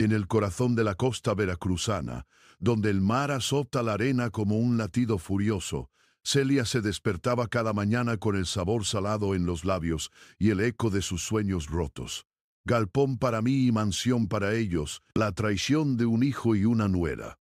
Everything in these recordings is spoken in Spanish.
En el corazón de la costa veracruzana, donde el mar azota la arena como un latido furioso, Celia se despertaba cada mañana con el sabor salado en los labios y el eco de sus sueños rotos. Galpón para mí y mansión para ellos, la traición de un hijo y una nuera.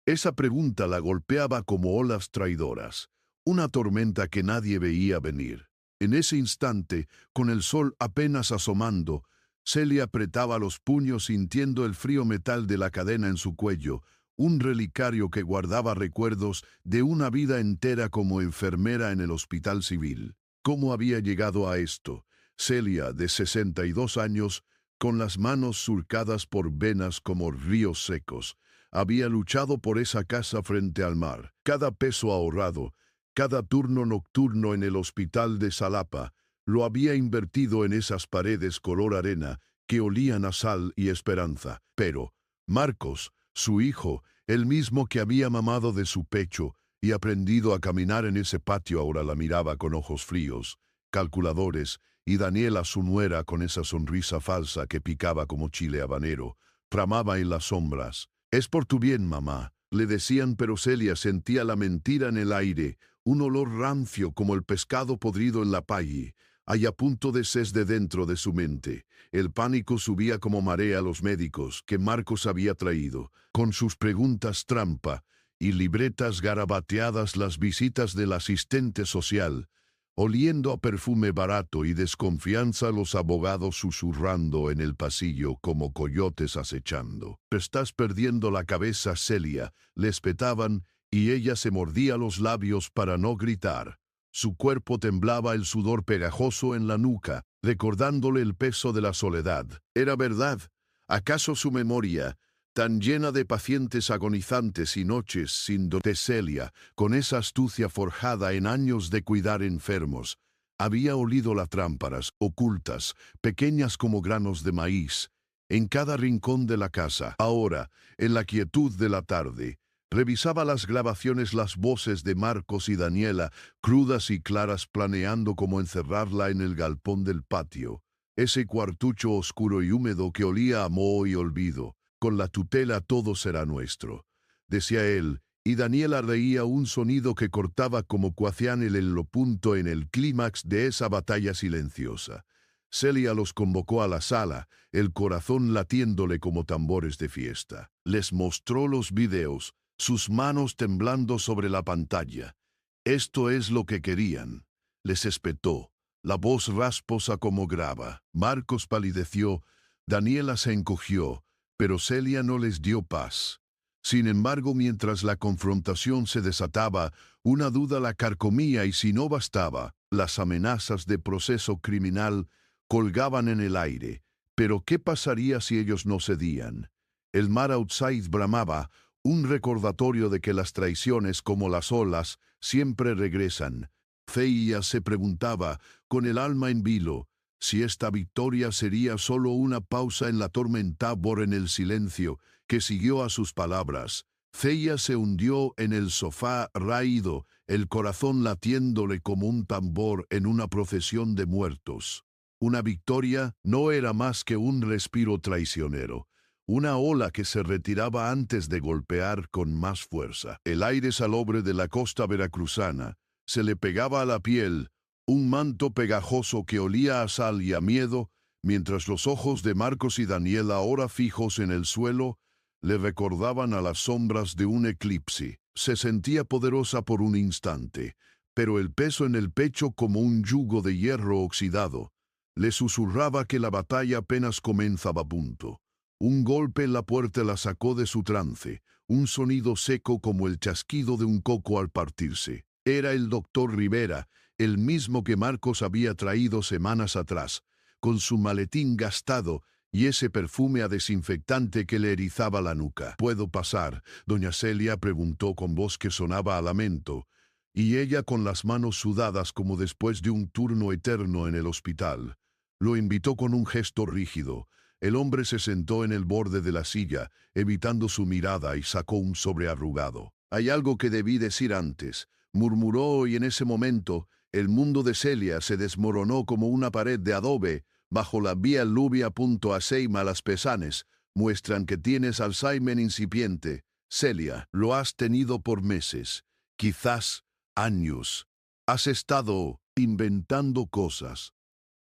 Esa pregunta la golpeaba como olas traidoras, una tormenta que nadie veía venir. En ese instante, con el sol apenas asomando, Celia apretaba los puños sintiendo el frío metal de la cadena en su cuello, un relicario que guardaba recuerdos de una vida entera como enfermera en el hospital civil. ¿Cómo había llegado a esto? Celia, de 62 años, con las manos surcadas por venas como ríos secos, había luchado por esa casa frente al mar. Cada peso ahorrado, cada turno nocturno en el hospital de Xalapa, lo había invertido en esas paredes color arena que olían a sal y esperanza. Pero Marcos, su hijo, el mismo que había mamado de su pecho y aprendido a caminar en ese patio, ahora la miraba con ojos fríos, calculadores, y Daniela, su nuera, con esa sonrisa falsa que picaba como chile habanero, tramaba en las sombras. «Es por tu bien, mamá», le decían, pero Celia sentía la mentira en el aire, un olor rancio como el pescado podrido en la paille, ahí a punto de cesar dentro de su mente. El pánico subía como marea a los médicos que Marcos había traído, con sus preguntas trampa y libretas garabateadas, las visitas del asistente social, oliendo a perfume barato, y desconfianza, los abogados susurrando en el pasillo como coyotes acechando. «Estás perdiendo la cabeza, Celia», le espetaban, y ella se mordía los labios para no gritar. Su cuerpo temblaba, el sudor pegajoso en la nuca, recordándole el peso de la soledad. ¿Era verdad? ¿Acaso su memoria, tan llena de pacientes agonizantes y noches sin dormir, de Celia, con esa astucia forjada en años de cuidar enfermos, había olido las trámparas, ocultas, pequeñas como granos de maíz, en cada rincón de la casa? Ahora, en la quietud de la tarde, revisaba las grabaciones, las voces de Marcos y Daniela, crudas y claras, planeando cómo encerrarla en el galpón del patio, ese cuartucho oscuro y húmedo que olía a moho y olvido. «Con la tutela todo será nuestro», decía él, y Daniela reía, un sonido que cortaba como cuacianel en lo punto en el clímax de esa batalla silenciosa. Celia los convocó a la sala, el corazón latiéndole como tambores de fiesta. Les mostró los videos, sus manos temblando sobre la pantalla. «Esto es lo que querían», les espetó, la voz rasposa como grava. Marcos palideció, Daniela se encogió, pero Celia no les dio paz. Sin embargo, mientras la confrontación se desataba, una duda la carcomía, y si no bastaba, las amenazas de proceso criminal colgaban en el aire. Pero ¿qué pasaría si ellos no cedían? El mar outside bramaba, un recordatorio de que las traiciones, como las olas, siempre regresan. Celia se preguntaba, con el alma en vilo, si esta victoria sería solo una pausa en la tormenta. Por en el silencio que siguió a sus palabras, Celia se hundió en el sofá raído, el corazón latiéndole como un tambor en una procesión de muertos. Una victoria no era más que un respiro traicionero, una ola que se retiraba antes de golpear con más fuerza. El aire salobre de la costa veracruzana se le pegaba a la piel, un manto pegajoso que olía a sal y a miedo, mientras los ojos de Marcos y Daniela, ahora fijos en el suelo, le recordaban a las sombras de un eclipse. Se sentía poderosa por un instante, pero el peso en el pecho, como un yugo de hierro oxidado, le susurraba que la batalla apenas comenzaba. Punto. Un golpe en la puerta la sacó de su trance, un sonido seco como el chasquido de un coco al partirse. Era el doctor Rivera, el mismo que Marcos había traído semanas atrás, con su maletín gastado y ese perfume a desinfectante que le erizaba la nuca. «¿Puedo pasar?», doña Celia preguntó con voz que sonaba a lamento, y ella, con las manos sudadas como después de un turno eterno en el hospital, lo invitó con un gesto rígido. El hombre se sentó en el borde de la silla, evitando su mirada, y sacó un sobre arrugado. «Hay algo que debí decir antes», murmuró, y en ese momento el mundo de Celia se desmoronó como una pared de adobe bajo la vía lluvia. «Aceima las pesanes», muestran que tienes Alzheimer incipiente. Celia, lo has tenido por meses, quizás años. Has estado inventando cosas.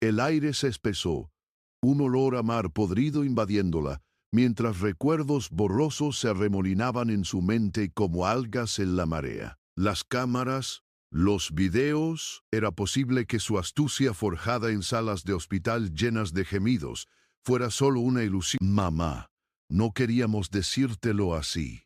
El aire se espesó, un olor a mar podrido invadiéndola, mientras recuerdos borrosos se arremolinaban en su mente como algas en la marea. Las cámaras, los videos, era posible que su astucia forjada en salas de hospital llenas de gemidos fuera solo una ilusión. Mamá, no queríamos decírtelo así.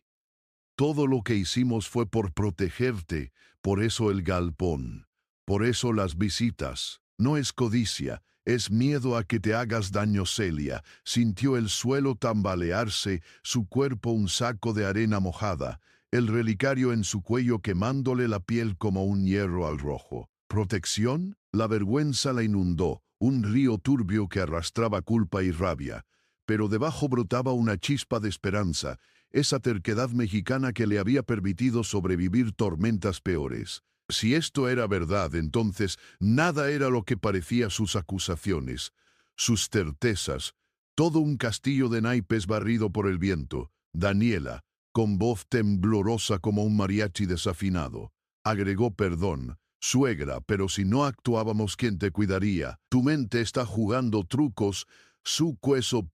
Todo lo que hicimos fue por protegerte, por eso el galpón, por eso las visitas. No es codicia, es miedo a que te hagas daño. Celia sintió el suelo tambalearse, su cuerpo un saco de arena mojada, el relicario en su cuello quemándole la piel como un hierro al rojo. ¿Protección? La vergüenza la inundó, un río turbio que arrastraba culpa y rabia. Pero debajo brotaba una chispa de esperanza, esa terquedad mexicana que le había permitido sobrevivir tormentas peores. Si esto era verdad, entonces nada era lo que parecía sus acusaciones, sus certezas, todo un castillo de naipes barrido por el viento. Daniela, con voz temblorosa como un mariachi desafinado, agregó: perdón, suegra, pero si no actuábamos, ¿quién te cuidaría? Tu mente está jugando trucos. Su cueso.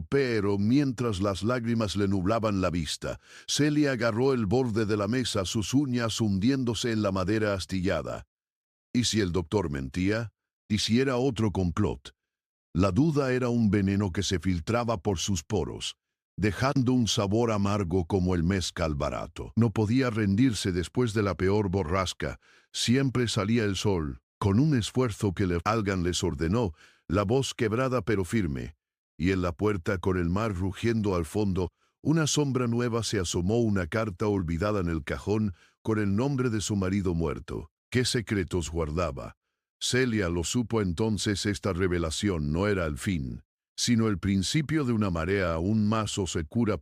Pero mientras las lágrimas le nublaban la vista, Celia agarró el borde de la mesa, sus uñas hundiéndose en la madera astillada. ¿Y si el doctor mentía? ¿Y si era otro complot? La duda era un veneno que se filtraba por sus poros, dejando un sabor amargo como el mezcal barato. No podía rendirse después de la peor borrasca. Siempre salía el sol. Con un esfuerzo que Algan les ordenó, la voz quebrada pero firme, y en la puerta, con el mar rugiendo al fondo, una sombra nueva se asomó, una carta olvidada en el cajón con el nombre de su marido muerto. ¿Qué secretos guardaba? Celia lo supo entonces. Esta revelación no era el fin, sino el principio de una marea aún más oscura.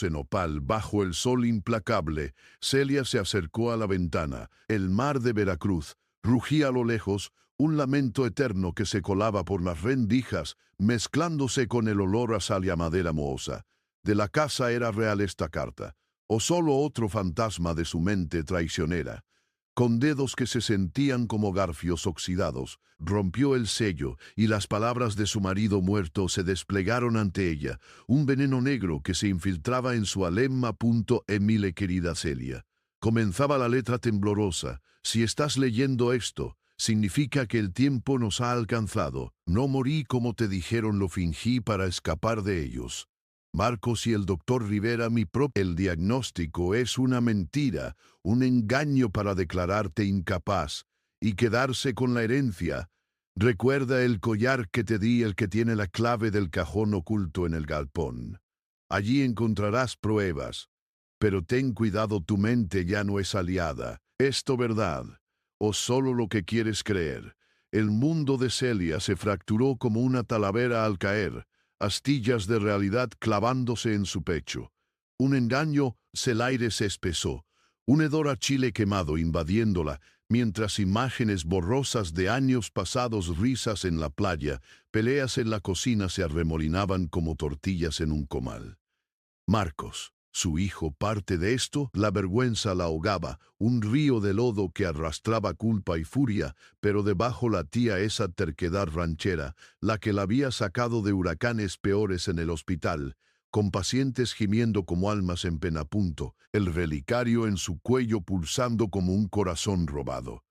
En opal, bajo el sol implacable, Celia se acercó a la ventana. El mar de Veracruz rugía a lo lejos, un lamento eterno que se colaba por las rendijas, mezclándose con el olor a sal y a madera mohosa. ¿De la casa era real esta carta, o solo otro fantasma de su mente traicionera? Con dedos que se sentían como garfios oxidados, rompió el sello y las palabras de su marido muerto se desplegaron ante ella, un veneno negro que se infiltraba en su alema. Emile, querida Celia. Comenzaba la letra temblorosa. Si estás leyendo esto, significa que el tiempo nos ha alcanzado. No morí como te dijeron, lo fingí para escapar de ellos. Marcos y el doctor Rivera, el diagnóstico es una mentira, un engaño para declararte incapaz y quedarse con la herencia. Recuerda el collar que te di, el que tiene la clave del cajón oculto en el galpón. Allí encontrarás pruebas, pero ten cuidado, tu mente ya no es aliada. ¿Esto verdad, o solo lo que quieres creer? El mundo de Celia se fracturó como una talavera al caer, astillas de realidad clavándose en su pecho. Un engaño. El aire se espesó, un hedor a chile quemado invadiéndola, mientras imágenes borrosas de años pasados, risas en la playa, peleas en la cocina, se arremolinaban como tortillas en un comal. Marcos, su hijo, parte de esto. La vergüenza la ahogaba, un río de lodo que arrastraba culpa y furia, pero debajo latía esa terquedad ranchera, la que la había sacado de huracanes peores en el hospital, con pacientes gimiendo como almas en pena. El relicario en su cuello pulsando como un corazón robado.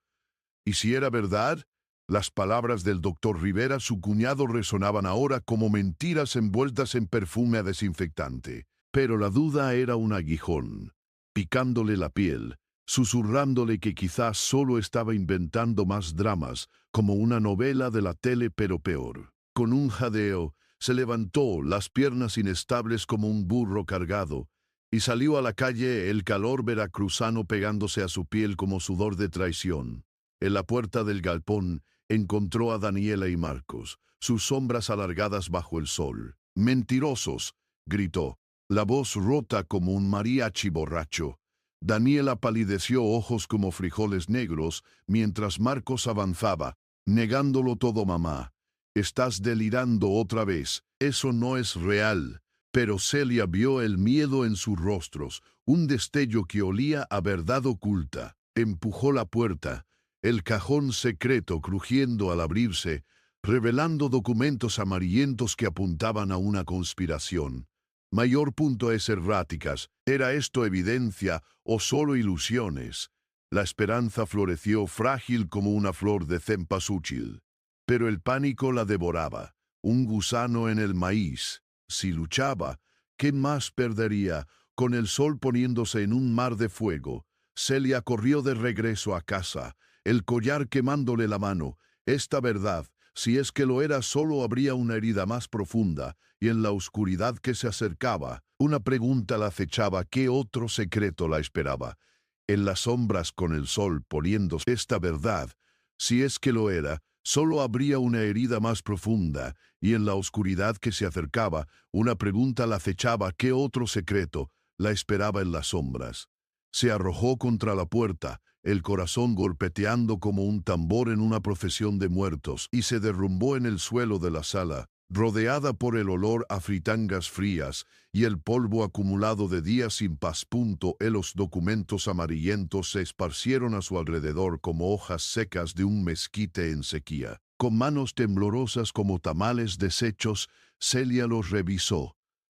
¿Y si era verdad? Las palabras del doctor Rivera, su cuñado, resonaban ahora como mentiras envueltas en perfume a desinfectante. Pero la duda era un aguijón, picándole la piel, susurrándole que quizás solo estaba inventando más dramas, como una novela de la tele, pero peor. Con un jadeo, se levantó, las piernas inestables como un burro cargado, y salió a la calle, el calor veracruzano pegándose a su piel como sudor de traición. En la puerta del galpón encontró a Daniela y Marcos, sus sombras alargadas bajo el sol. «¡Mentirosos!», gritó, la voz rota como un mariachi borracho. Daniela palideció, ojos como frijoles negros, mientras Marcos avanzaba, negándolo todo. «Mamá, estás delirando otra vez. Eso no es real». Pero Celia vio el miedo en sus rostros, un destello que olía a verdad oculta. Empujó la puerta, el cajón secreto crujiendo al abrirse, revelando documentos amarillentos que apuntaban a una conspiración. Mayor punto es erráticas. ¿Era esto evidencia o solo ilusiones? La esperanza floreció frágil como una flor de cempasúchil. Pero el pánico la devoraba, un gusano en el maíz. Si luchaba, ¿qué más perdería? Con el sol poniéndose en un mar de fuego, Celia corrió de regreso a casa, el collar quemándole la mano. Esta verdad, si es que lo era, solo habría una herida más profunda, y en la oscuridad que se acercaba, una pregunta la acechaba: ¿qué otro secreto la esperaba? En las sombras, con el sol poniéndose, esta verdad, si es que lo era, solo habría una herida más profunda, y en la oscuridad que se acercaba, una pregunta la acechaba: ¿qué otro secreto la esperaba en las sombras? Se arrojó contra la puerta, el corazón golpeteando como un tambor en una procesión de muertos, y se derrumbó en el suelo de la sala, rodeada por el olor a fritangas frías y el polvo acumulado de días sin paz. Los documentos amarillentos se esparcieron a su alrededor como hojas secas de un mezquite en sequía. Con manos temblorosas como tamales deshechos, Celia los revisó.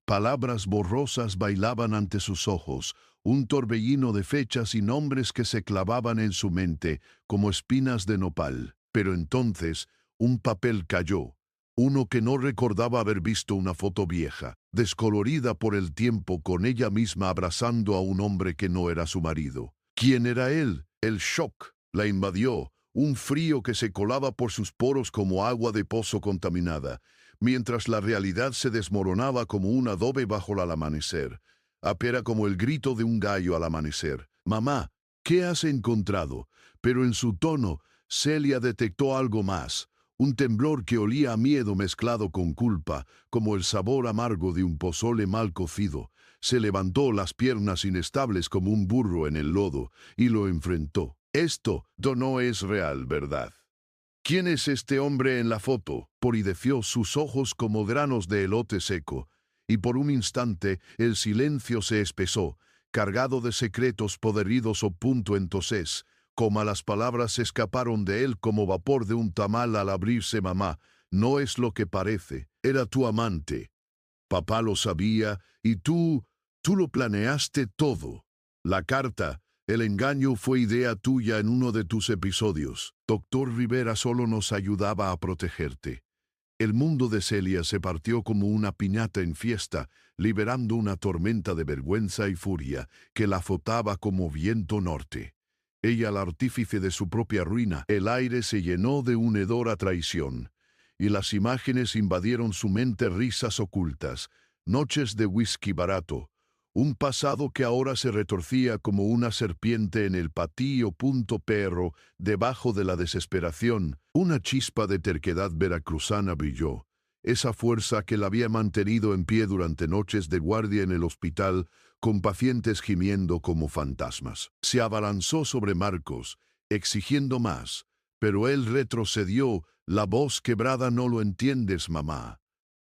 Palabras borrosas bailaban ante sus ojos, un torbellino de fechas y nombres que se clavaban en su mente como espinas de nopal. Pero entonces un papel cayó, uno que no recordaba haber visto, una foto vieja, descolorida por el tiempo, con ella misma abrazando a un hombre que no era su marido. ¿Quién era él? El shock la invadió, un frío que se colaba por sus poros como agua de pozo contaminada, mientras la realidad se desmoronaba como un adobe bajo el amanecer. Era como el grito de un gallo al amanecer: «Mamá, ¿qué has encontrado?». Pero en su tono, Celia detectó algo más, un temblor que olía a miedo mezclado con culpa, como el sabor amargo de un pozole mal cocido. Se levantó, las piernas inestables como un burro en el lodo, y lo enfrentó. «Esto no es real, ¿verdad? ¿Quién es este hombre en la foto?». Porideció, sus ojos como granos de elote seco, y por un instante el silencio se espesó, cargado de secretos podridos. Entonces, como las palabras se escaparon de él como vapor de un tamal al abrirse: «Mamá, no es lo que parece. Era tu amante. Papá lo sabía, y tú lo planeaste todo. La carta, el engaño, fue idea tuya en uno de tus episodios. Doctor Rivera solo nos ayudaba a protegerte». El mundo de Celia se partió como una piñata en fiesta, liberando una tormenta de vergüenza y furia que la azotaba como viento norte. Ella, el artífice de su propia ruina. El aire se llenó de un hedor a traición, y las imágenes invadieron su mente: risas ocultas, noches de whisky barato, un pasado que ahora se retorcía como una serpiente en el patío. Pero debajo de la desesperación, una chispa de terquedad veracruzana brilló, esa fuerza que la había mantenido en pie durante noches de guardia en el hospital, con pacientes gimiendo como fantasmas. Se abalanzó sobre Marcos, exigiendo más, pero él retrocedió, la voz quebrada: «No lo entiendes, mamá.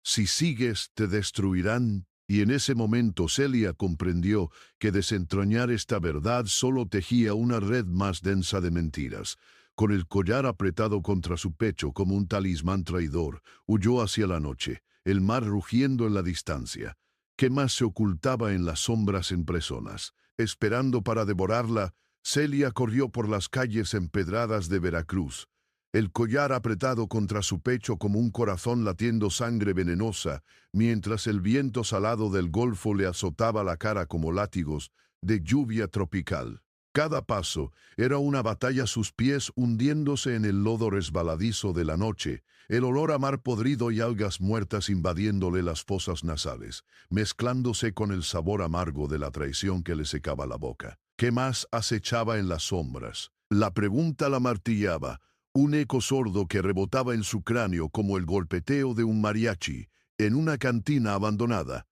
Si sigues, te destruirán». Y en ese momento Celia comprendió que desentrañar esta verdad solo tejía una red más densa de mentiras. Con el collar apretado contra su pecho como un talismán traidor, huyó hacia la noche, el mar rugiendo en la distancia. ¿Qué más se ocultaba en las sombras en personas? Esperando para devorarla, Celia corrió por las calles empedradas de Veracruz, el collar apretado contra su pecho como un corazón latiendo sangre venenosa, mientras el viento salado del Golfo le azotaba la cara como látigos de lluvia tropical. Cada paso era una batalla, sus pies hundiéndose en el lodo resbaladizo de la noche, el olor a mar podrido y algas muertas invadiéndole las fosas nasales, mezclándose con el sabor amargo de la traición que le secaba la boca. ¿Qué más acechaba en las sombras? La pregunta la martillaba, un eco sordo que rebotaba en su cráneo como el golpeteo de un mariachi en una cantina abandonada.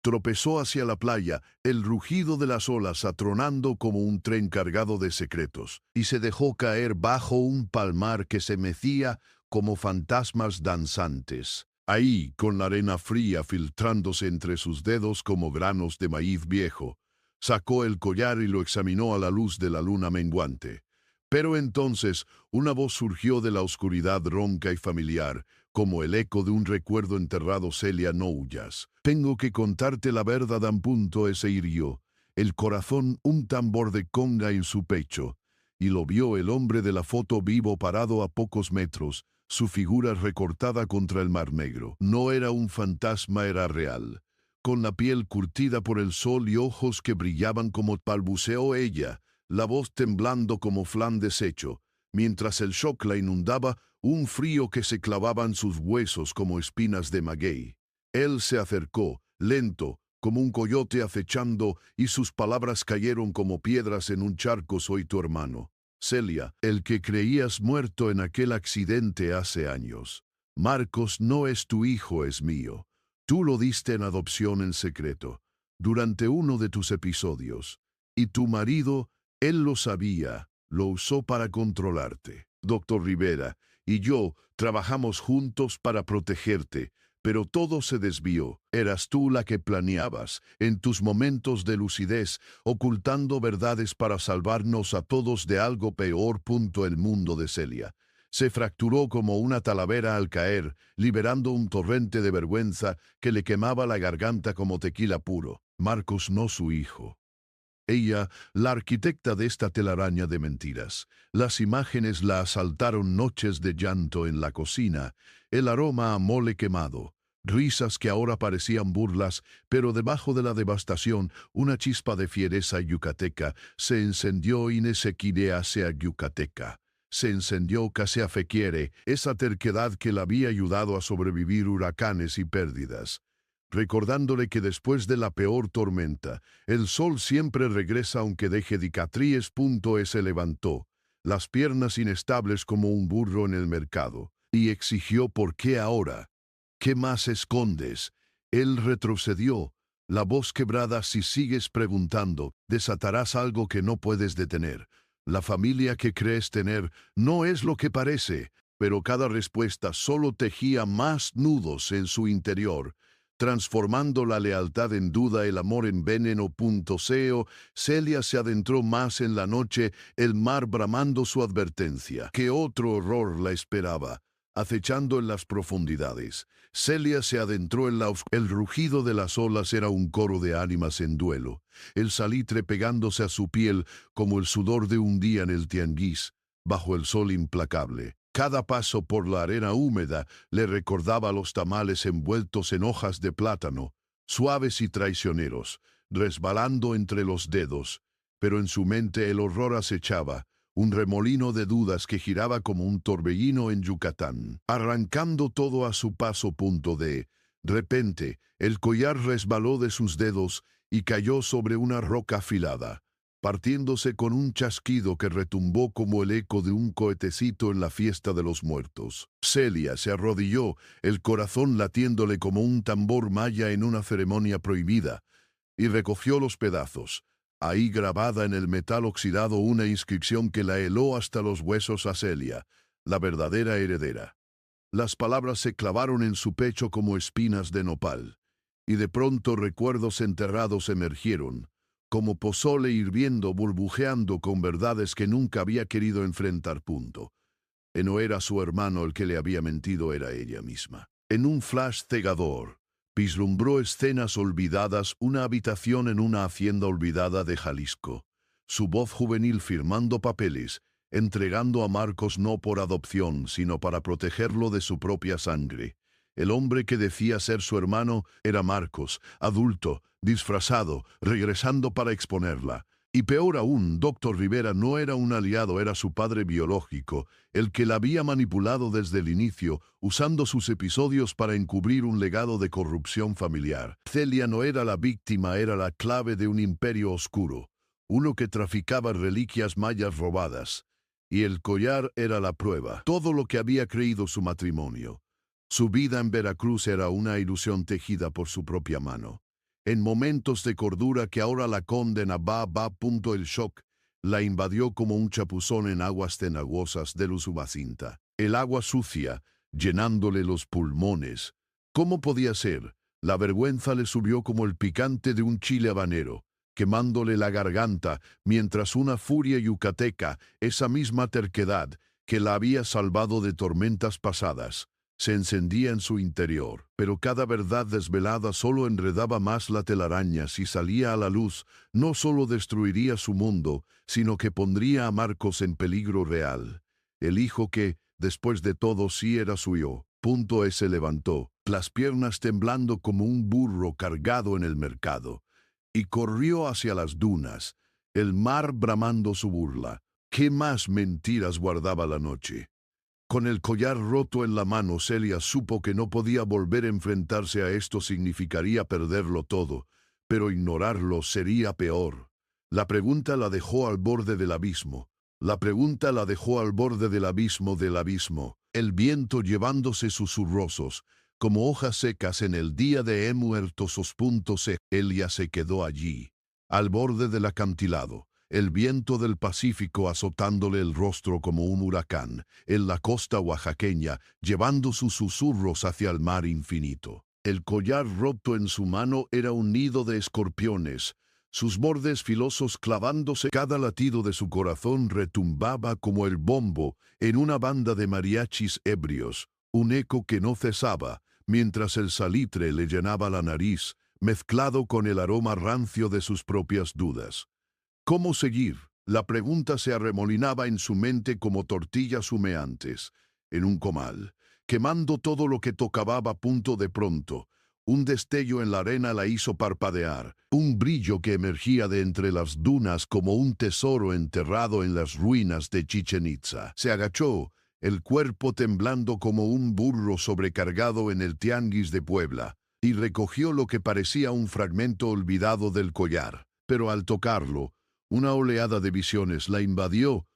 Tropezó hacia la playa, el rugido de las olas atronando como un tren cargado de secretos, y se dejó caer bajo un palmar que se mecía como fantasmas danzantes. Ahí, con la arena fría filtrándose entre sus dedos como granos de maíz viejo, sacó el collar y lo examinó a la luz de la luna menguante. Pero entonces una voz surgió de la oscuridad ronca y familiar, como el eco de un recuerdo enterrado. Celia, no huyas. Tengo que contarte la verdad. Se hirió el corazón un tambor de conga en su pecho, y lo vio el hombre de la foto vivo parado a pocos metros, su figura recortada contra el mar negro. No era un fantasma, era real. Con la piel curtida por el sol y ojos que brillaban como balbuceó ella, la voz temblando como flan deshecho, mientras el shock la inundaba, un frío que se clavaba en sus huesos como espinas de maguey. Él se acercó, lento, como un coyote acechando, y sus palabras cayeron como piedras en un charco. Soy tu hermano, Celia, el que creías muerto en aquel accidente hace años. Marcos no es tu hijo, es mío. Tú lo diste en adopción en secreto, durante uno de tus episodios. Y tu marido, él lo sabía, lo usó para controlarte. Doctor Rivera y yo trabajamos juntos para protegerte, pero todo se desvió. Eras tú la que planeabas, en tus momentos de lucidez, ocultando verdades para salvarnos a todos de algo peor. El mundo de Celia se fracturó como una talavera al caer, liberando un torrente de vergüenza que le quemaba la garganta como tequila puro. Marcos no su hijo. Ella, la arquitecta de esta telaraña de mentiras. Las imágenes la asaltaron: noches de llanto en la cocina, el aroma a mole quemado, risas que ahora parecían burlas, pero debajo de la devastación, una chispa de fiereza yucateca se encendió. Inesequidea sea yucateca. Se encendió Casea Fequiere, esa terquedad que la había ayudado a sobrevivir huracanes y pérdidas, recordándole que después de la peor tormenta, el sol siempre regresa aunque deje cicatrices. Se levantó, las piernas inestables como un burro en el mercado, y exigió: ¿por qué ahora? ¿Qué más escondes? Él retrocedió, la voz quebrada: si sigues preguntando, desatarás algo que no puedes detener. La familia que crees tener no es lo que parece. Pero cada respuesta solo tejía más nudos en su interior, transformando la lealtad en duda, el amor en veneno. Celia se adentró más en la noche, el mar bramando su advertencia. ¿Qué otro horror la esperaba, acechando en las profundidades? Celia se adentró en la oscuridad. El rugido de las olas era un coro de ánimas en duelo, el salitre pegándose a su piel como el sudor de un día en el tianguis, bajo el sol implacable. Cada paso por la arena húmeda le recordaba los tamales envueltos en hojas de plátano, suaves y traicioneros, resbalando entre los dedos, pero en su mente el horror acechaba, un remolino de dudas que giraba como un torbellino en Yucatán, arrancando todo a su paso. De repente, el collar resbaló de sus dedos y cayó sobre una roca afilada, partiéndose con un chasquido que retumbó como el eco de un cohetecito en la fiesta de los muertos. Celia se arrodilló, el corazón latiéndole como un tambor maya en una ceremonia prohibida, y recogió los pedazos. Ahí, grabada en el metal oxidado, una inscripción que la heló hasta los huesos a Celia, la verdadera heredera. Las palabras se clavaron en su pecho como espinas de nopal, y de pronto recuerdos enterrados emergieron, como pozole hirviendo, burbujeando con verdades que nunca había querido enfrentar. No era su hermano el que le había mentido, era ella misma. En un flash cegador, vislumbró escenas olvidadas, una habitación en una hacienda olvidada de Jalisco, su voz juvenil firmando papeles, entregando a Marcos no por adopción, sino para protegerlo de su propia sangre. El hombre que decía ser su hermano era Marcos, adulto, disfrazado, regresando para exponerla. Y peor aún, Doctor Rivera no era un aliado, era su padre biológico, el que la había manipulado desde el inicio, usando sus episodios para encubrir un legado de corrupción familiar. Celia no era la víctima, era la clave de un imperio oscuro, uno que traficaba reliquias mayas robadas. Y el collar era la prueba. Todo lo que había creído su matrimonio, su vida en Veracruz, era una ilusión tejida por su propia mano. En momentos de cordura que ahora la condenaba. El shock la invadió como un chapuzón en aguas cenaguosas de Usumacinta. El agua sucia, llenándole los pulmones, ¿Cómo podía ser? La vergüenza le subió como el picante de un chile habanero, quemándole la garganta, mientras una furia yucateca, esa misma terquedad que la había salvado de tormentas pasadas, se encendía en su interior. Pero cada verdad desvelada solo enredaba más la telaraña. Si salía a la luz, no solo destruiría su mundo, sino que pondría a Marcos en peligro real. El hijo que, después de todo, sí era suyo. Se levantó, las piernas temblando como un burro cargado en el mercado, y corrió hacia las dunas, el mar bramando su burla. ¿Qué más mentiras guardaba la noche? Con el collar roto en la mano, Celia supo que no podía volver a enfrentarse a esto. Significaría perderlo todo, pero ignorarlo sería peor. La pregunta la dejó al borde del abismo. La pregunta la dejó al borde del abismo del abismo. El viento llevándose susurrosos, como hojas secas en el día de muertos. Elia se quedó allí, al borde del acantilado. El viento del Pacífico azotándole el rostro como un huracán, en la costa oaxaqueña, llevando sus susurros hacia el mar infinito. El collar roto en su mano era un nido de escorpiones, sus bordes filosos clavándose. Cada latido de su corazón retumbaba como el bombo en una banda de mariachis ebrios, un eco que no cesaba, mientras el salitre le llenaba la nariz, mezclado con el aroma rancio de sus propias dudas. ¿Cómo seguir? La pregunta se arremolinaba en su mente como tortillas humeantes en un comal, quemando todo lo que tocaba. A punto de pronto, un destello en la arena la hizo parpadear, un brillo que emergía de entre las dunas como un tesoro enterrado en las ruinas de Chichén Itzá. Se agachó, el cuerpo temblando como un burro sobrecargado en el tianguis de Puebla, y recogió lo que parecía un fragmento olvidado del collar. Pero al tocarlo, una oleada de visiones la invadió,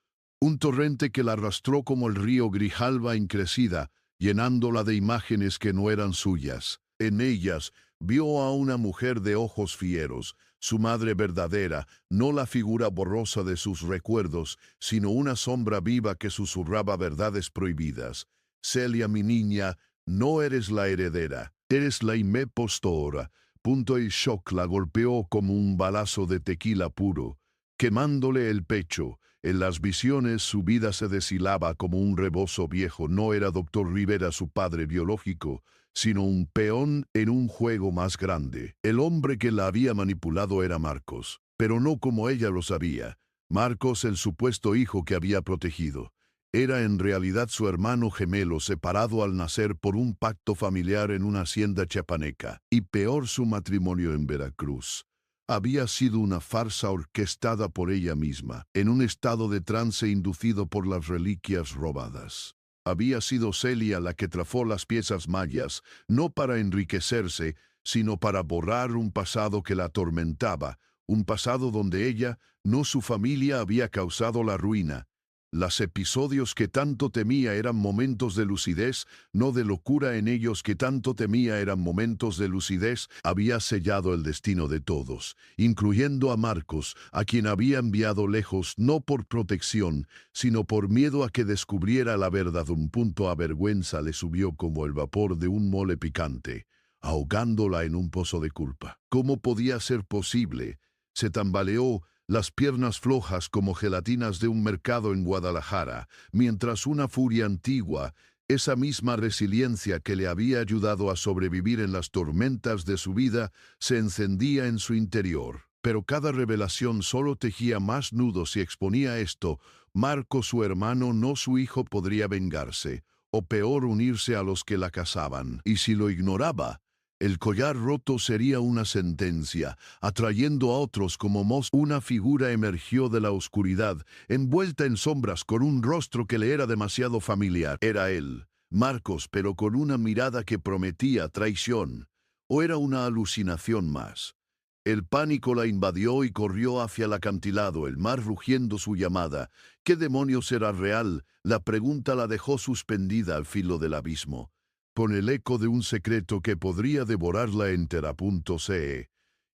un torrente que la arrastró como el río Grijalva encrecida, llenándola de imágenes que no eran suyas. En ellas vio a una mujer de ojos fieros, su madre verdadera, no la figura borrosa de sus recuerdos, sino una sombra viva que susurraba verdades prohibidas. Celia, mi niña, no eres la heredera, eres la impostora. El shock la golpeó como un balazo de tequila puro, quemándole el pecho. En las visiones su vida se deshilaba como un rebozo viejo. No era Dr. Rivera su padre biológico, sino un peón en un juego más grande. El hombre que la había manipulado era Marcos, pero no como ella lo sabía. Marcos, el supuesto hijo que había protegido, era en realidad su hermano gemelo separado al nacer por un pacto familiar en una hacienda chiapaneca, y peor, su matrimonio en Veracruz. Había sido una farsa orquestada por ella misma, en un estado de trance inducido por las reliquias robadas. Había sido Celia la que trafó las piezas mayas, no para enriquecerse, sino para borrar un pasado que la atormentaba, un pasado donde ella, no su familia, había causado la ruina. Los episodios que tanto temía eran momentos de lucidez, no de locura. En ellos que tanto temía eran momentos de lucidez. Había sellado el destino de todos, incluyendo a Marcos, a quien había enviado lejos no por protección, sino por miedo a que descubriera la verdad. A vergüenza le subió como el vapor de un mole picante, ahogándola en un pozo de culpa. ¿Cómo podía ser posible? Se tambaleó, las piernas flojas como gelatinas de un mercado en Guadalajara, mientras una furia antigua, esa misma resiliencia que le había ayudado a sobrevivir en las tormentas de su vida, se encendía en su interior. Pero cada revelación solo tejía más nudos y exponía esto. Marcos, su hermano, no su hijo, podría vengarse, o peor, unirse a los que la cazaban. Y si lo ignoraba, el collar roto sería una sentencia, atrayendo a otros como una figura emergió de la oscuridad, envuelta en sombras con un rostro que le era demasiado familiar. Era él, Marcos, pero con una mirada que prometía traición. ¿O era una alucinación más? El pánico la invadió y corrió hacia el acantilado, el mar rugiendo su llamada. ¿Qué demonios era real? La pregunta la dejó suspendida al filo del abismo, con el eco de un secreto que podría devorarla entera.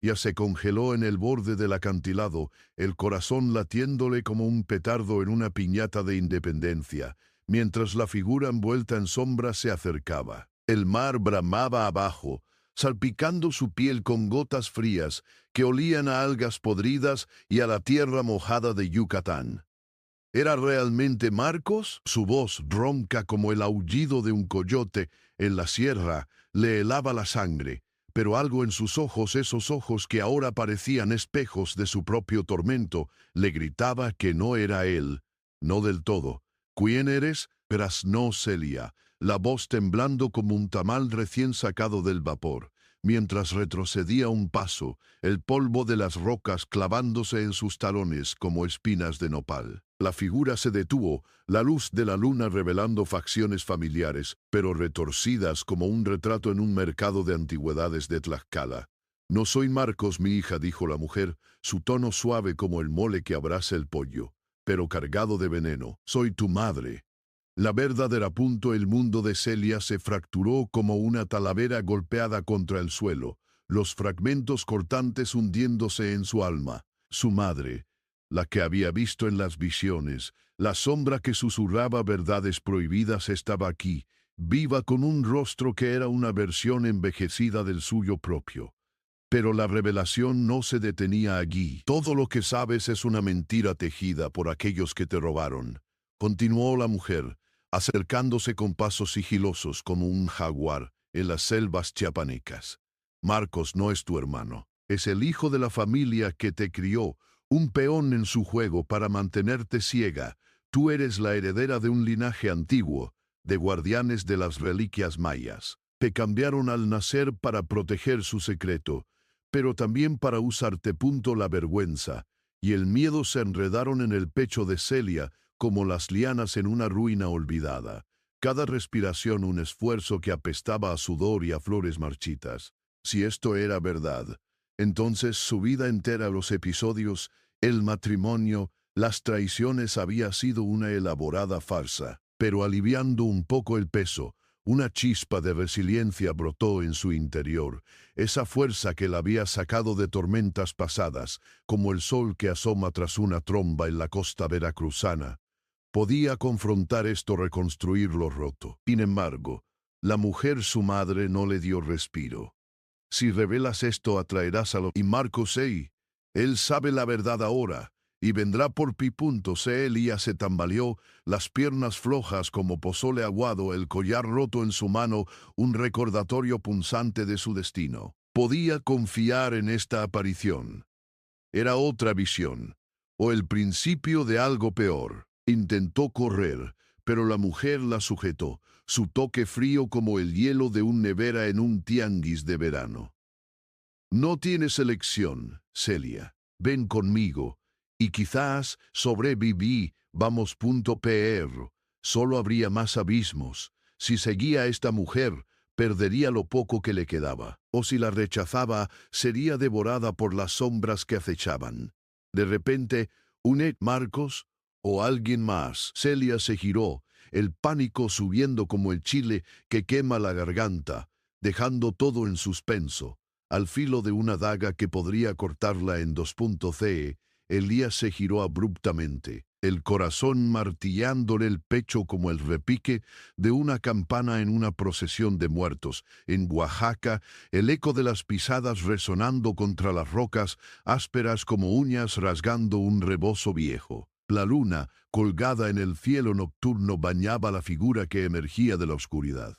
Ya se congeló en el borde del acantilado, el corazón latiéndole como un petardo en una piñata de independencia, mientras la figura envuelta en sombra se acercaba. El mar bramaba abajo, salpicando su piel con gotas frías que olían a algas podridas y a la tierra mojada de Yucatán. ¿Era realmente Marcos? Su voz, ronca como el aullido de un coyote en la sierra, le helaba la sangre, pero algo en sus ojos, esos ojos que ahora parecían espejos de su propio tormento, le gritaba que no era él, no del todo. ¿Quién eres? Graznó Celia, la voz temblando como un tamal recién sacado del vapor. Mientras retrocedía un paso, el polvo de las rocas clavándose en sus talones como espinas de nopal. La figura se detuvo, la luz de la luna revelando facciones familiares, pero retorcidas como un retrato en un mercado de antigüedades de Tlaxcala. «No soy Marcos, mi hija», dijo la mujer, su tono suave como el mole que abraza el pollo, pero cargado de veneno. «Soy tu madre». La verdadera punto el mundo de Celia se fracturó como una talavera golpeada contra el suelo, los fragmentos cortantes hundiéndose en su alma. Su madre, la que había visto en las visiones, la sombra que susurraba verdades prohibidas estaba aquí, viva con un rostro que era una versión envejecida del suyo propio. Pero la revelación no se detenía allí. Todo lo que sabes es una mentira tejida por aquellos que te robaron, continuó la mujer, acercándose con pasos sigilosos como un jaguar en las selvas chiapanecas. Marcos no es tu hermano, es el hijo de la familia que te crió, un peón en su juego para mantenerte ciega. Tú eres la heredera de un linaje antiguo, de guardianes de las reliquias mayas. Te cambiaron al nacer para proteger su secreto, pero también para usarte. La vergüenza y el miedo se enredaron en el pecho de Celia como las lianas en una ruina olvidada. Cada respiración un esfuerzo que apestaba a sudor y a flores marchitas. Si esto era verdad, entonces su vida entera, los episodios, el matrimonio, las traiciones había sido una elaborada farsa. Pero aliviando un poco el peso, una chispa de resiliencia brotó en su interior, esa fuerza que la había sacado de tormentas pasadas, como el sol que asoma tras una tromba en la costa veracruzana. Podía confrontar esto, reconstruir lo roto. Sin embargo, la mujer, su madre, no le dio respiro. Si revelas esto, atraerás a lo... Y Marcos, él sabe la verdad ahora, y vendrá por pi. Celia se tambaleó, las piernas flojas como pozole aguado, el collar roto en su mano, un recordatorio punzante de su destino. Podía confiar en esta aparición. Era otra visión, o el principio de algo peor. Intentó correr, pero la mujer la sujetó, su toque frío como el hielo de un nevera en un tianguis de verano. No tienes elección, Celia. Ven conmigo, y quizás sobreviví. Vamos. Pr. Solo habría más abismos. Si seguía a esta mujer, perdería lo poco que le quedaba. O si la rechazaba, sería devorada por las sombras que acechaban. De repente, Marcos o alguien más. Celia se giró, el pánico subiendo como el chile que quema la garganta, dejando todo en suspenso. Al filo de una daga que podría cortarla en dos. Elías se giró abruptamente, el corazón martillándole el pecho como el repique de una campana en una procesión de muertos. En Oaxaca, el eco de las pisadas resonando contra las rocas, ásperas como uñas rasgando un rebozo viejo. La luna, colgada en el cielo nocturno, bañaba la figura que emergía de la oscuridad.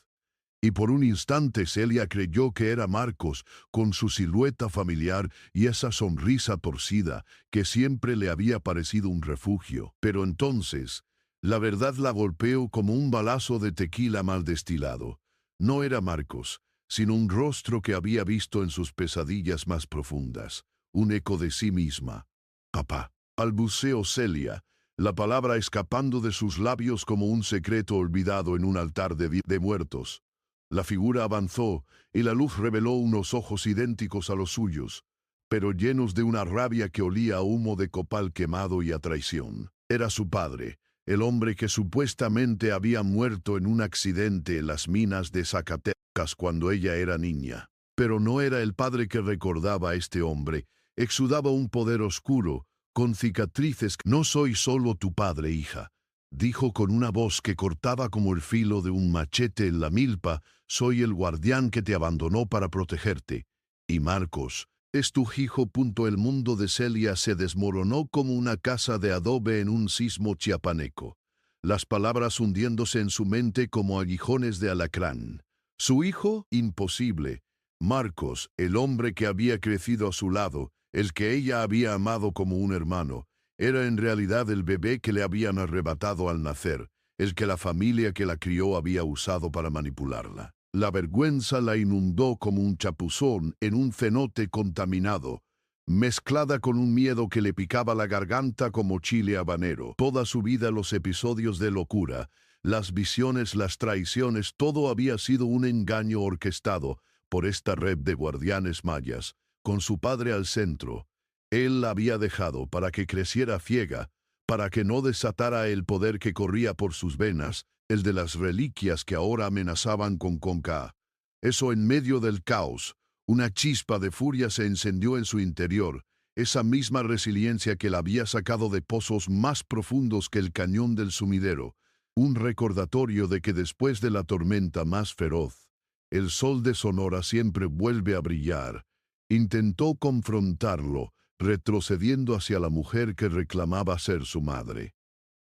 Y por un instante Celia creyó que era Marcos, con su silueta familiar y esa sonrisa torcida que siempre le había parecido un refugio. Pero entonces, la verdad la golpeó como un balazo de tequila mal destilado. No era Marcos, sino un rostro que había visto en sus pesadillas más profundas, un eco de sí misma. «Papá», balbuceó Celia, la palabra escapando de sus labios como un secreto olvidado en un altar de muertos. La figura avanzó, y la luz reveló unos ojos idénticos a los suyos, pero llenos de una rabia que olía a humo de copal quemado y a traición. Era su padre, el hombre que supuestamente había muerto en un accidente en las minas de Zacatecas cuando ella era niña. Pero no era el padre que recordaba a este hombre. Exudaba un poder oscuro, con cicatrices. «No soy solo tu padre, hija», dijo con una voz que cortaba como el filo de un machete en la milpa, soy el guardián que te abandonó para protegerte. Y Marcos, es tu hijo. El mundo de Celia se desmoronó como una casa de adobe en un sismo chiapaneco, las palabras hundiéndose en su mente como aguijones de alacrán. Su hijo, imposible. Marcos, el hombre que había crecido a su lado, el que ella había amado como un hermano, era en realidad el bebé que le habían arrebatado al nacer, el que la familia que la crió había usado para manipularla. La vergüenza la inundó como un chapuzón en un cenote contaminado, mezclada con un miedo que le picaba la garganta como chile habanero. Toda su vida los episodios de locura, las visiones, las traiciones, todo había sido un engaño orquestado por esta red de guardianes mayas, con su padre al centro. Él la había dejado para que creciera ciega, para que no desatara el poder que corría por sus venas, el de las reliquias que ahora amenazaban con Conca. Eso en medio del caos, una chispa de furia se encendió en su interior, esa misma resiliencia que la había sacado de pozos más profundos que el cañón del sumidero, un recordatorio de que después de la tormenta más feroz, el sol de Sonora siempre vuelve a brillar. Intentó confrontarlo, retrocediendo hacia la mujer que reclamaba ser su madre.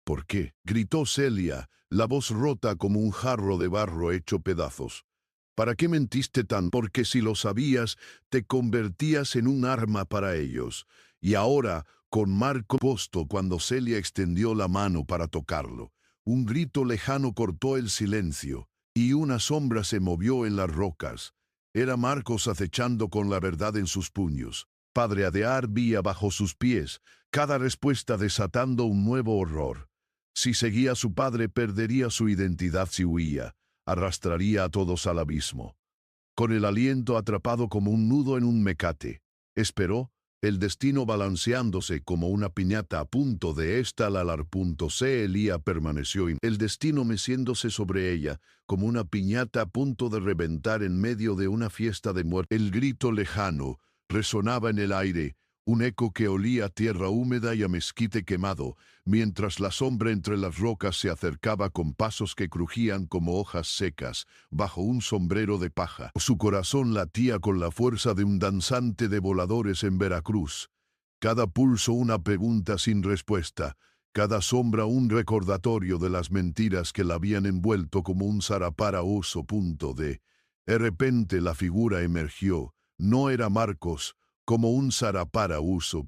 ¿Por qué?, gritó Celia, la voz rota como un jarro de barro hecho pedazos. ¿Para qué mentiste tan? Porque si lo sabías, te convertías en un arma para ellos. Y ahora, con Marco posto cuando Celia extendió la mano para tocarlo, un grito lejano cortó el silencio, y una sombra se movió en las rocas. Era Marcos acechando con la verdad en sus puños. Padreadear vía bajo sus pies, cada respuesta desatando un nuevo horror. Si seguía a su padre, perdería su identidad. Si huía, arrastraría a todos al abismo. Con el aliento atrapado como un nudo en un mecate, esperó, el destino balanceándose como una piñata a punto de estalar. Celia permaneció el destino meciéndose sobre ella, como una piñata a punto de reventar en medio de una fiesta de muerte. El grito lejano resonaba en el aire, un eco que olía a tierra húmeda y a mezquite quemado, mientras la sombra entre las rocas se acercaba con pasos que crujían como hojas secas, bajo un sombrero de paja. Su corazón latía con la fuerza de un danzante de voladores en Veracruz. Cada pulso una pregunta sin respuesta, cada sombra un recordatorio de las mentiras que la habían envuelto como un zarapara oso. De repente la figura emergió. No era Marcos, como un zarapara uso.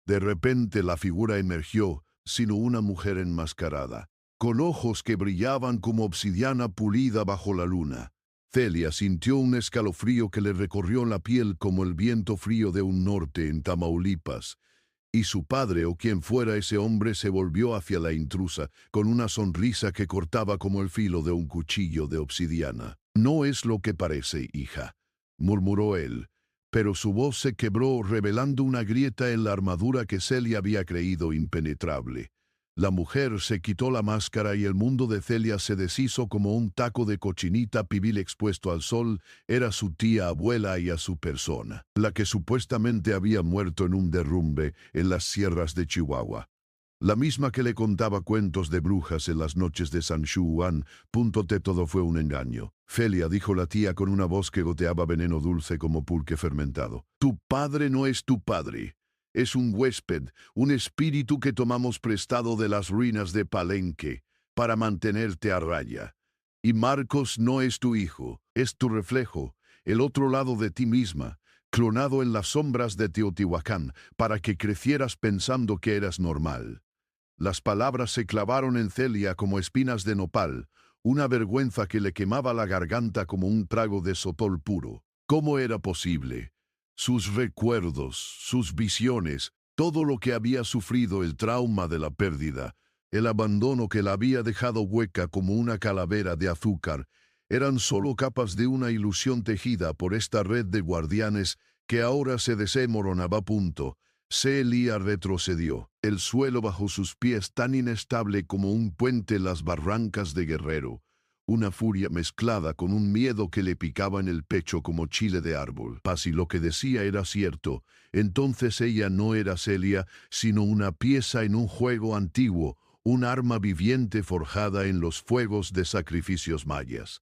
De repente la figura emergió, sino una mujer enmascarada, con ojos que brillaban como obsidiana pulida bajo la luna. Celia sintió un escalofrío que le recorrió la piel como el viento frío de un norte en Tamaulipas. Y su padre, o quien fuera ese hombre, se volvió hacia la intrusa, con una sonrisa que cortaba como el filo de un cuchillo de obsidiana. «No es lo que parece, hija», murmuró él, pero su voz se quebró revelando una grieta en la armadura que Celia había creído impenetrable. La mujer se quitó la máscara y el mundo de Celia se deshizo como un taco de cochinita pibil expuesto al sol. Era su tía abuela y a su persona, la que supuestamente había muerto en un derrumbe en las sierras de Chihuahua. La misma que le contaba cuentos de brujas en las noches de San Juan. Todo fue un engaño. Celia, dijo la tía con una voz que goteaba veneno dulce como pulque fermentado. Tu padre no es tu padre. Es un huésped, un espíritu que tomamos prestado de las ruinas de Palenque para mantenerte a raya. Y Marcos no es tu hijo, es tu reflejo, el otro lado de ti misma, clonado en las sombras de Teotihuacán para que crecieras pensando que eras normal. Las palabras se clavaron en Celia como espinas de nopal, una vergüenza que le quemaba la garganta como un trago de sotol puro. ¿Cómo era posible? Sus recuerdos, sus visiones, todo lo que había sufrido, el trauma de la pérdida, el abandono que la había dejado hueca como una calavera de azúcar, eran solo capas de una ilusión tejida por esta red de guardianes que ahora se desmoronaba. Celia retrocedió, el suelo bajo sus pies tan inestable como un puente en las barrancas de Guerrero, una furia mezclada con un miedo que le picaba en el pecho como chile de árbol. Si lo que decía era cierto, entonces ella no era Celia, sino una pieza en un juego antiguo, un arma viviente forjada en los fuegos de sacrificios mayas.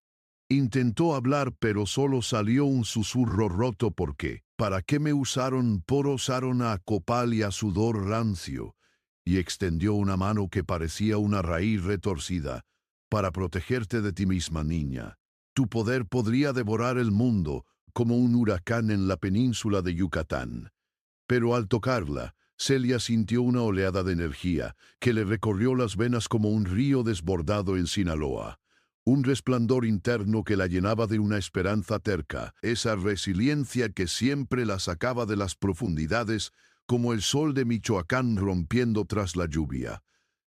Intentó hablar, pero solo salió un susurro roto. ¿Por qué? ¿Para qué me usaron? Usaron a copal y a sudor rancio. Y extendió una mano que parecía una raíz retorcida. Para protegerte de ti misma, niña. Tu poder podría devorar el mundo como un huracán en la península de Yucatán. Pero al tocarla, Celia sintió una oleada de energía que le recorrió las venas como un río desbordado en Sinaloa. Un resplandor interno que la llenaba de una esperanza terca, esa resiliencia que siempre la sacaba de las profundidades como el sol de Michoacán rompiendo tras la lluvia.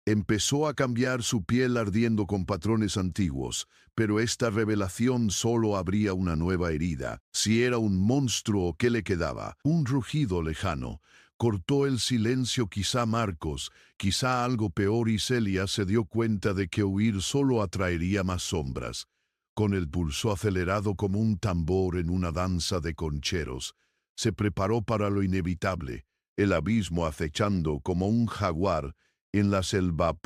Empezó a cambiar su piel ardiendo con patrones antiguos, pero esta revelación solo abría una nueva herida. Si era un monstruo, ¿qué le quedaba? Un rugido lejano. Cortó el silencio, quizá Marcos, quizá algo peor, y Celia se dio cuenta de que huir solo atraería más sombras. Con el pulso acelerado como un tambor en una danza de concheros, se preparó para lo inevitable, el abismo acechando como un jaguar en la selva.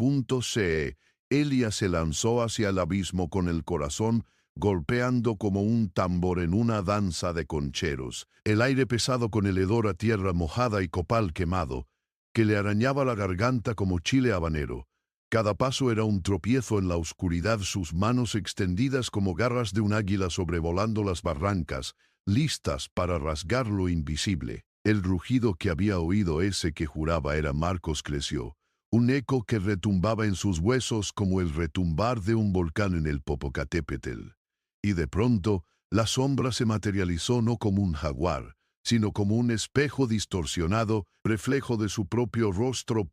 Elia se lanzó hacia el abismo con el corazón golpeando como un tambor en una danza de concheros, el aire pesado con el hedor a tierra mojada y copal quemado, que le arañaba la garganta como chile habanero. Cada paso era un tropiezo en la oscuridad, sus manos extendidas como garras de un águila sobrevolando las barrancas, listas para rasgar lo invisible. El rugido que había oído, ese que juraba era Marcos, creció. Un eco que retumbaba en sus huesos como el retumbar de un volcán en el Popocatépetl. Y de pronto, la sombra se materializó no como un jaguar, sino como un espejo distorsionado, reflejo de su propio rostro.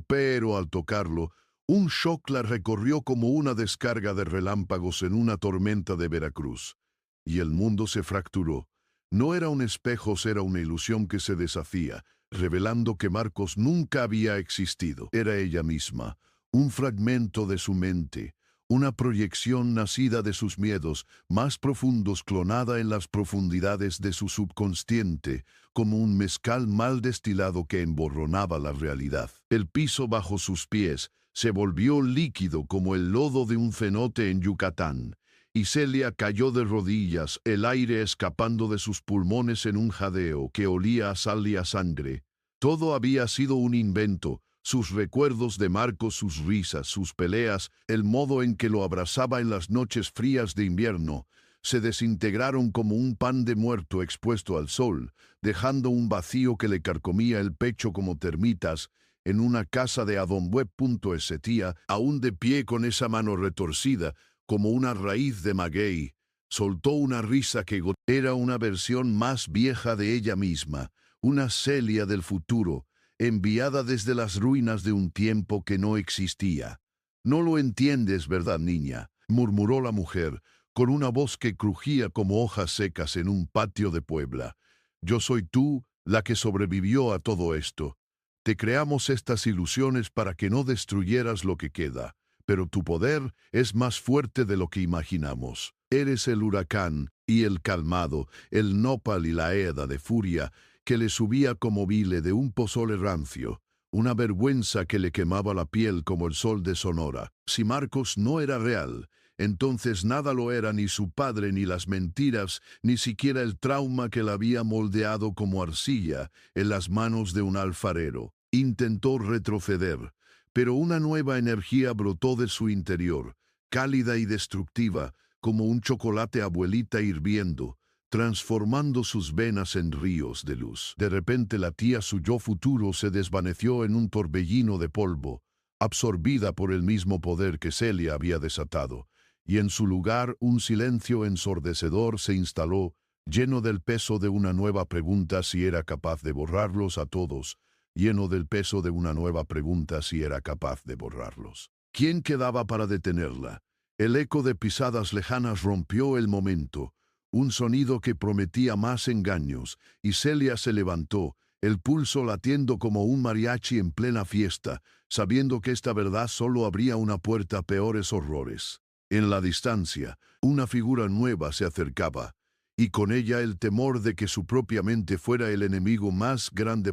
Pero al tocarlo, un shock la recorrió como una descarga de relámpagos en una tormenta de Veracruz. Y el mundo se fracturó. No era un espejo, era una ilusión que se deshacía, revelando que Marcos nunca había existido. Era ella misma, un fragmento de su mente, una proyección nacida de sus miedos más profundos, clonada en las profundidades de su subconsciente, como un mezcal mal destilado que emborronaba la realidad. El piso bajo sus pies se volvió líquido como el lodo de un cenote en Yucatán, y Celia cayó de rodillas, el aire escapando de sus pulmones en un jadeo que olía a sal y a sangre. Todo había sido un invento. Sus recuerdos de Marcos, sus risas, sus peleas, el modo en que lo abrazaba en las noches frías de invierno, se desintegraron como un pan de muerto expuesto al sol, dejando un vacío que le carcomía el pecho como termitas en una casa de Adonweb. Ese tía, aún de pie con esa mano retorcida, como una raíz de maguey, soltó una risa que era una versión más vieja de ella misma, una Celia del futuro, enviada desde las ruinas de un tiempo que no existía. «No lo entiendes, ¿verdad, niña?», murmuró la mujer, con una voz que crujía como hojas secas en un patio de Puebla. «Yo soy tú, la que sobrevivió a todo esto. Te creamos estas ilusiones para que no destruyeras lo que queda, pero tu poder es más fuerte de lo que imaginamos. Eres el huracán y el calmado, el nopal y la heda de furia que le subía como vile de un pozole rancio, una vergüenza que le quemaba la piel como el sol de Sonora. Si Marcos no era real, entonces nada lo era, ni su padre, ni las mentiras, ni siquiera el trauma que la había moldeado como arcilla en las manos de un alfarero. Intentó retroceder, pero una nueva energía brotó de su interior, cálida y destructiva, como un chocolate abuelita hirviendo, transformando sus venas en ríos de luz. De repente la tía, su yo futuro, se desvaneció en un torbellino de polvo, absorbida por el mismo poder que Celia había desatado, y en su lugar un silencio ensordecedor se instaló, lleno del peso de una nueva pregunta si era capaz de borrarlos a todos, lleno del peso de una nueva pregunta si era capaz de borrarlos. ¿Quién quedaba para detenerla? El eco de pisadas lejanas rompió el momento, un sonido que prometía más engaños, y Celia se levantó, el pulso latiendo como un mariachi en plena fiesta, sabiendo que esta verdad solo abría una puerta a peores horrores. En la distancia, una figura nueva se acercaba, y con ella el temor de que su propia mente fuera el enemigo más grande.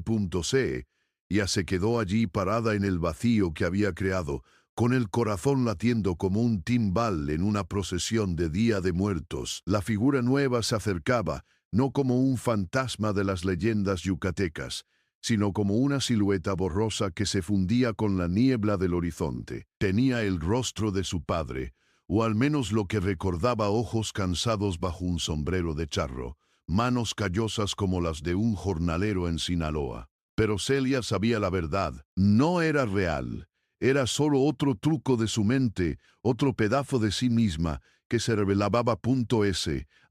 Ella se quedó allí parada en el vacío que había creado, con el corazón latiendo como un timbal en una procesión de Día de Muertos. La figura nueva se acercaba, no como un fantasma de las leyendas yucatecas, sino como una silueta borrosa que se fundía con la niebla del horizonte. Tenía el rostro de su padre, o al menos lo que recordaba, ojos cansados bajo un sombrero de charro, manos callosas como las de un jornalero en Sinaloa. Pero Celia sabía la verdad. No era real. Era solo otro truco de su mente, otro pedazo de sí misma que se revelaba.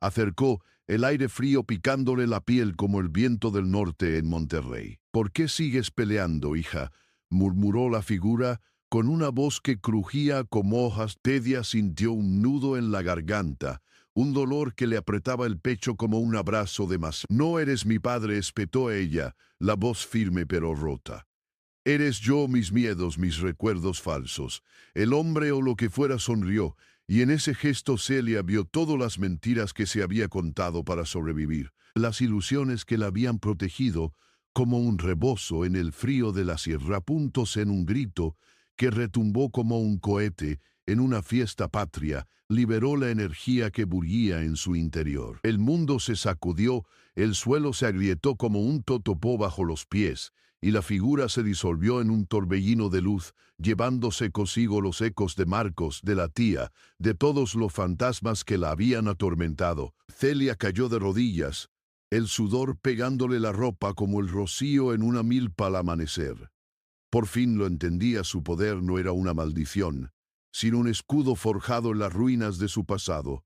Acercó, el aire frío picándole la piel como el viento del norte en Monterrey. ¿Por qué sigues peleando, hija?, murmuró la figura con una voz que crujía como hojas. Tedia sintió un nudo en la garganta, un dolor que le apretaba el pecho como un abrazo de más. No eres mi padre, espetó ella, la voz firme pero rota. Eres yo, mis miedos, mis recuerdos falsos. El hombre o lo que fuera sonrió, y en ese gesto Celia vio todas las mentiras que se había contado para sobrevivir, las ilusiones que la habían protegido, como un rebozo en el frío de la sierra. Puntos en un grito que retumbó como un cohete en una fiesta patria, liberó la energía que bullía en su interior. El mundo se sacudió, el suelo se agrietó como un totopó bajo los pies, y la figura se disolvió en un torbellino de luz, llevándose consigo los ecos de Marcos, de la tía, de todos los fantasmas que la habían atormentado. Celia cayó de rodillas, el sudor pegándole la ropa como el rocío en una milpa al amanecer. Por fin lo entendía, su poder no era una maldición, sino un escudo forjado en las ruinas de su pasado.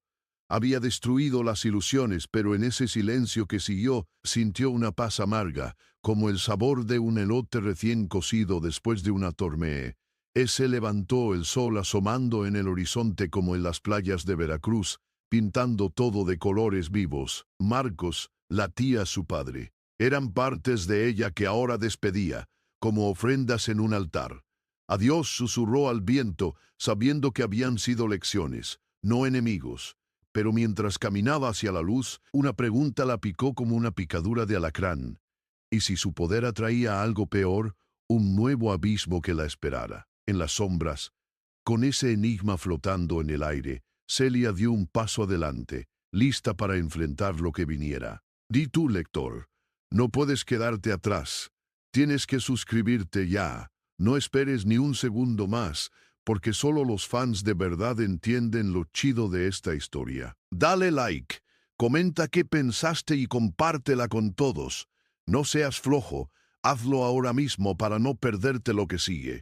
Había destruido las ilusiones, pero en ese silencio que siguió sintió una paz amarga, como el sabor de un elote recién cocido después de una tormenta. Se levantó, el sol asomando en el horizonte como en las playas de Veracruz, pintando todo de colores vivos. Marcos, la tía, su padre, eran partes de ella que ahora despedía, como ofrendas en un altar. Adiós, susurró al viento, sabiendo que habían sido lecciones, no enemigos. Pero mientras caminaba hacia la luz, una pregunta la picó como una picadura de alacrán. ¿Y si su poder atraía algo peor, un nuevo abismo que la esperara? En las sombras, con ese enigma flotando en el aire, Celia dio un paso adelante, lista para enfrentar lo que viniera. Di tú, lector, no puedes quedarte atrás. Tienes que suscribirte ya. No esperes ni un segundo más, porque solo los fans de verdad entienden lo chido de esta historia. Dale like, comenta qué pensaste y compártela con todos. No seas flojo, hazlo ahora mismo para no perderte lo que sigue.